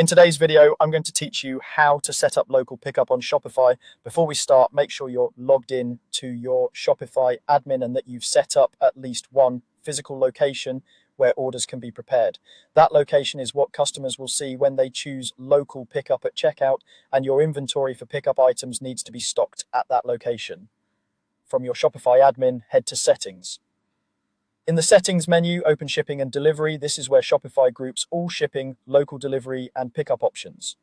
In today's video, I'm going to teach you how to set up local pickup on Shopify. Before we start, make sure you're logged in to your Shopify admin and that you've set up at least one physical location where orders can be prepared. That location is what customers will see when they choose local pickup at checkout, and your inventory for pickup items needs to be stocked at that location. From your Shopify admin, head to Settings. In the Settings menu, open Shipping and Delivery. This is where Shopify groups all shipping, local delivery, and pickup options.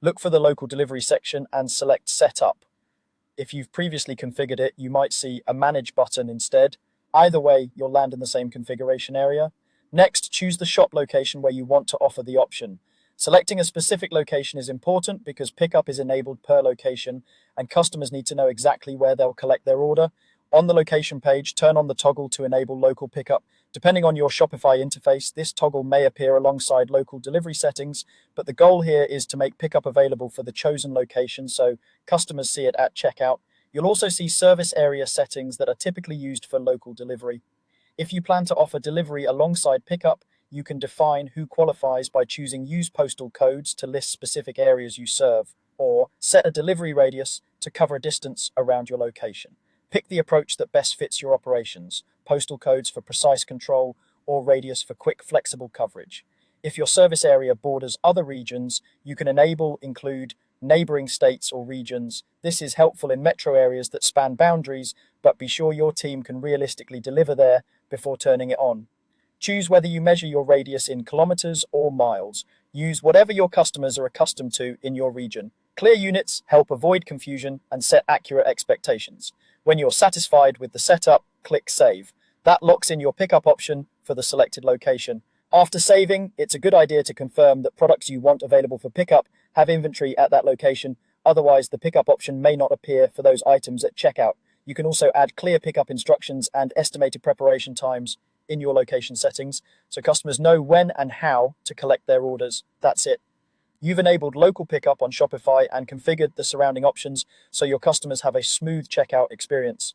Look for the local delivery section and select Setup. If you've previously configured it, you might see a Manage button instead. Either way, you'll land in the same configuration area. Next, choose the shop location where you want to offer the option. Selecting a specific location is important because pickup is enabled per location and customers need to know exactly where they'll collect their order. On the location page, turn on the toggle to enable local pickup. Depending on your Shopify interface, this toggle may appear alongside local delivery settings, but the goal here is to make pickup available for the chosen location so customers see it at checkout. You'll also see service area settings that are typically used for local delivery. If you plan to offer delivery alongside pickup, you can define who qualifies by choosing Use Postal Codes to list specific areas you serve, or set a delivery radius to cover a distance around your location. Pick the approach that best fits your operations, postal codes for precise control or radius for quick, flexible coverage. If your service area borders other regions, you can include neighboring states or regions. This is helpful in metro areas that span boundaries, but be sure your team can realistically deliver there before turning it on. Choose whether you measure your radius in kilometers or miles. Use whatever your customers are accustomed to in your region. Clear units help avoid confusion and set accurate expectations. When you're satisfied with the setup, click Save. That locks in your pickup option for the selected location. After saving, it's a good idea to confirm that products you want available for pickup have inventory at that location. Otherwise, the pickup option may not appear for those items at checkout. You can also add clear pickup instructions and estimated preparation times in your location settings so customers know when and how to collect their orders. That's it. You've enabled local pickup on Shopify and configured the surrounding options so your customers have a smooth checkout experience.